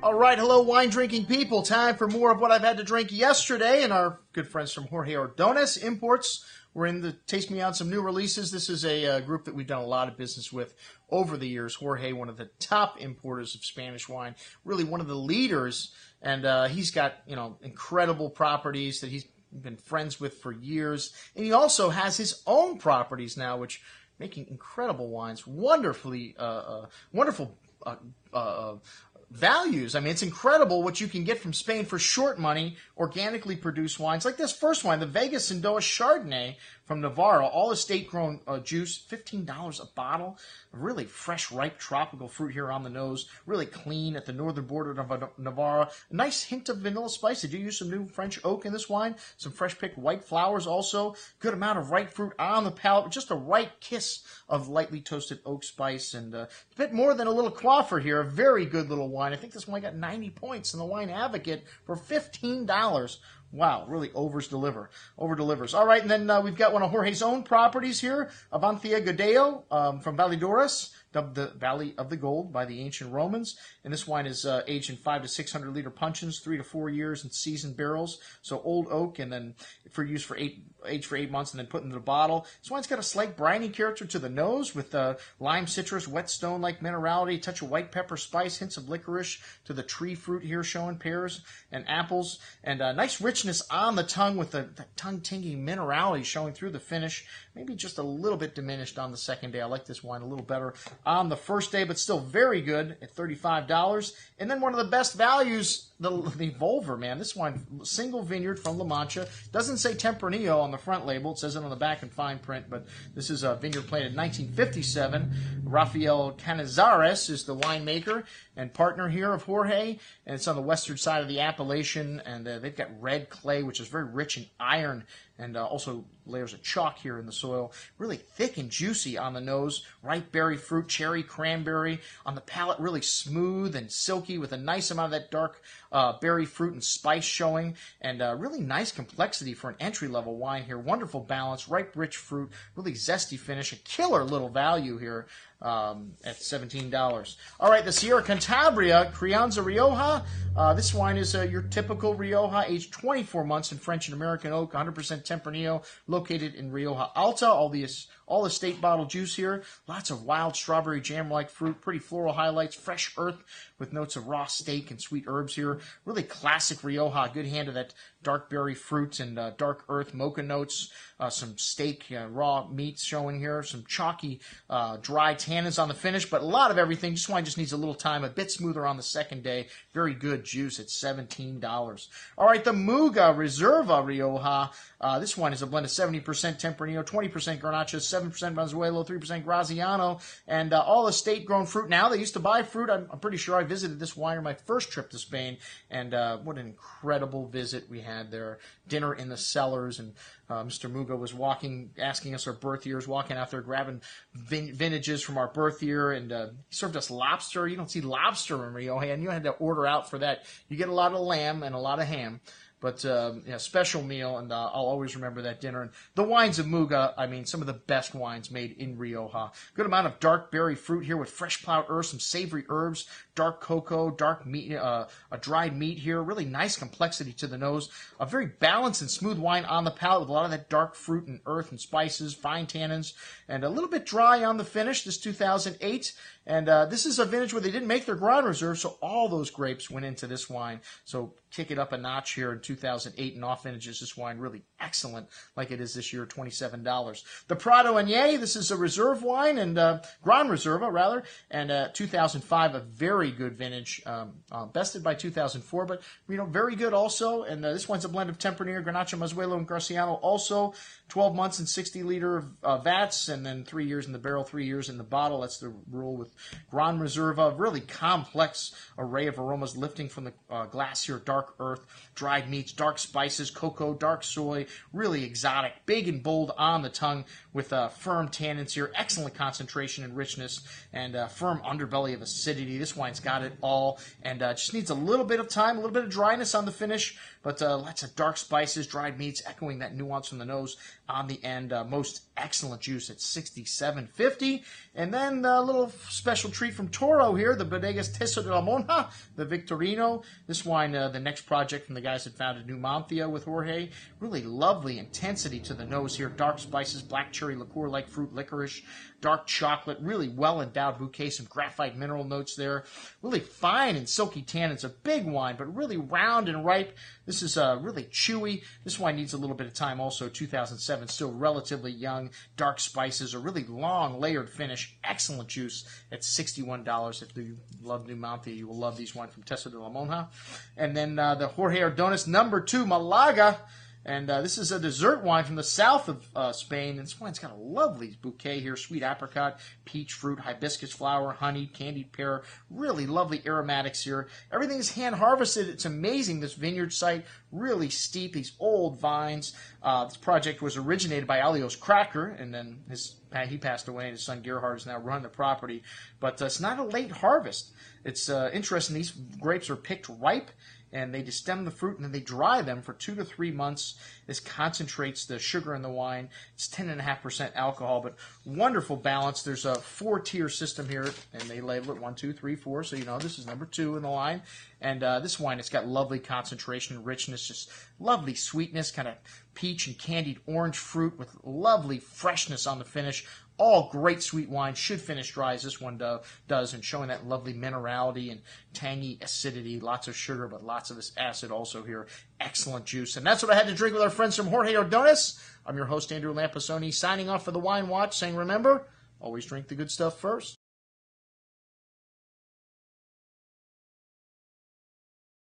All right, hello, wine drinking people. Time for more of what I've had to drink yesterday. And our good friends from Jorge Ordonez Imports were in the Taste Me on some new releases. This is a group that we've done a lot of business with over the years. Jorge, one of the top importers of Spanish wine, really one of the leaders. And he's got, incredible properties that he's been friends with for years. And he also has his own properties now, which making incredible wines, wonderful values. I mean, it's incredible what you can get from Spain for short money, organically produced wines. Like this first wine, the Vega Sindoa Chardonnay from Navarra, all estate-grown juice, $15 a bottle. Really fresh, ripe, tropical fruit here on the nose. Really clean at the northern border of Navarra. A nice hint of vanilla spice. They do use some new French oak in this wine. Some fresh-picked white flowers also. Good amount of ripe fruit on the palate. Just a right kiss of lightly toasted oak spice. And a bit more than a little quaffer here. A very good little wine. I think this wine got 90 points in the Wine Advocate for $15. Wow, really over-delivers. All right, and then we've got one of Jorge's own properties here, Avanthia Godeo from Valladolid, dubbed the Valley of the Gold by the ancient Romans. And this wine is aged in 500 to 600 liter puncheons, 3 to 4 years in seasoned barrels. So old oak, and then for use for aged for 8 months, and then put into the bottle. This wine's got a slight briny character to the nose with lime citrus, whetstone-like minerality, touch of white pepper spice, hints of licorice to the tree fruit here showing pears and apples, and nice richness on the tongue with the tongue-tinging minerality showing through the finish. Maybe just a little bit diminished on the second day. I like this wine a little better on the first day, but still very good at $35. And then one of the best values, the Volver, man. This wine, single vineyard from La Mancha. Doesn't say Tempranillo on the front label. It says it on the back in fine print, but this is a vineyard planted in 1957. Rafael Canizares is the winemaker and partner here of Jorge, and it's on the western side of the appellation, and they've got red clay, which is very rich in iron, and also layers of chalk here in the soil. Really thick and juicy on the nose. Ripe berry fruit, cherry, cranberry. On the palate, really smooth and silky with a nice amount of that dark berry fruit and spice showing. And really nice complexity for an entry-level wine here. Wonderful balance, ripe, rich fruit, really zesty finish. A killer little value here at $17. All right, the Sierra Cantabria Crianza Rioja. This wine is your typical Rioja, aged 24 months in French and American oak, 100% Tempranillo, located in Rioja Alta. All estate bottle juice here. Lots of wild strawberry jam-like fruit, pretty floral highlights, fresh earth with notes of raw steak and sweet herbs here. Really classic Rioja. Good hand of that dark berry fruit and dark earth mocha notes. Some steak, raw meats showing here. Some chalky, dry tannins on the finish, but a lot of everything. This wine just needs a little time. A bit smoother on the second day. Very good juice at $17. All right, the Muga Reserva Rioja. This wine is a blend of 70% Tempranillo, 20% Garnacha, 7% Ranzuelo, 3% Graziano, and all estate-grown fruit. Now, they used to buy fruit. I'm pretty sure I visited this winery my first trip to Spain, and what an incredible visit we had there. Dinner in the cellars, and Mr. Muga was asking us our birth years, walking out there grabbing vintages from our birth year, and he served us lobster. You don't see lobster in Rioja, and you had to order out for that. You get a lot of lamb and a lot of ham. But, special meal, and I'll always remember that dinner. And the wines of Muga, I mean, some of the best wines made in Rioja. Good amount of dark berry fruit here with fresh plowed earth, some savory herbs, dark cocoa, dark meat, a dried meat here. Really nice complexity to the nose. A very balanced and smooth wine on the palate with a lot of that dark fruit and earth and spices, fine tannins, and a little bit dry on the finish. This 2008. And this is a vintage where they didn't make their Grand Reserve, so all those grapes went into this wine. So kick it up a notch here in 2008 and off vintages. This wine really excellent, like it is this year, $27. The Prado Añejo, this is a reserve wine, and Grand Reserva, rather, and 2005, a very good vintage, bested by 2004, but, very good also. And this one's a blend of Tempranillo, Grenache, Mazuelo, and Graciano also. 12 months and 60-liter vats, and then 3 years in the barrel, 3 years in the bottle. That's the rule with Grand Reserva. Really complex array of aromas lifting from the glass here. Dark earth, dried meats, dark spices, cocoa, dark soy. Really exotic, big and bold on the tongue with firm tannins here. Excellent concentration and richness, and firm underbelly of acidity. This wine's got it all, and just needs a little bit of time, a little bit of dryness on the finish, but lots of dark spices, dried meats, echoing that nuance from the nose on the end. Most Excellent juice at $67.50. And then a little special treat from Toro here, the Bodegas Teso de la Monja, the Victorino. This wine, the next project from the guys that founded Avanthia with Jorge. Really lovely intensity to the nose here. Dark spices, black cherry liqueur-like fruit, licorice, dark chocolate, really well-endowed bouquet, some graphite mineral notes there. Really fine and silky tannins. A big wine, but really round and ripe. This is really chewy. This wine needs a little bit of time also. 2007, still relatively young. Dark spices, a really long layered finish. Excellent juice at $61. If you love Numancia, you will love these wines from Teso de la Monja. And then the Jorge Ordonez number 2 Malaga. And this is a dessert wine from the south of Spain. And this wine's got a lovely bouquet here. Sweet apricot, peach fruit, hibiscus flower, honey, candied pear. Really lovely aromatics here. Everything is hand harvested. It's amazing, this vineyard site. Really steep, these old vines. This project was originated by Alios Cracker. And then he passed away, and his son Gerhard is now running the property. But it's not a late harvest. It's interesting. These grapes are picked ripe, and they destem the fruit, and then they dry them for 2 to 3 months. This concentrates the sugar in the wine. It's 10.5% alcohol, but wonderful balance. There's a 4-tier system here, and they label it 1, 2, 3, 4, so you know this is number 2 in the line. And this wine, it's got lovely concentration and richness, just lovely sweetness, kind of peach and candied orange fruit with lovely freshness on the finish. All great sweet wines, should finish dry as this one does, and showing that lovely minerality and tangy acidity. Lots of sugar, but lots of this acid also here. Excellent juice. And that's what I had to drink with our friends from Jorge Ordonez. I'm your host, Andrew Lamposoni, signing off for the Wine Watch, saying remember, always drink the good stuff first.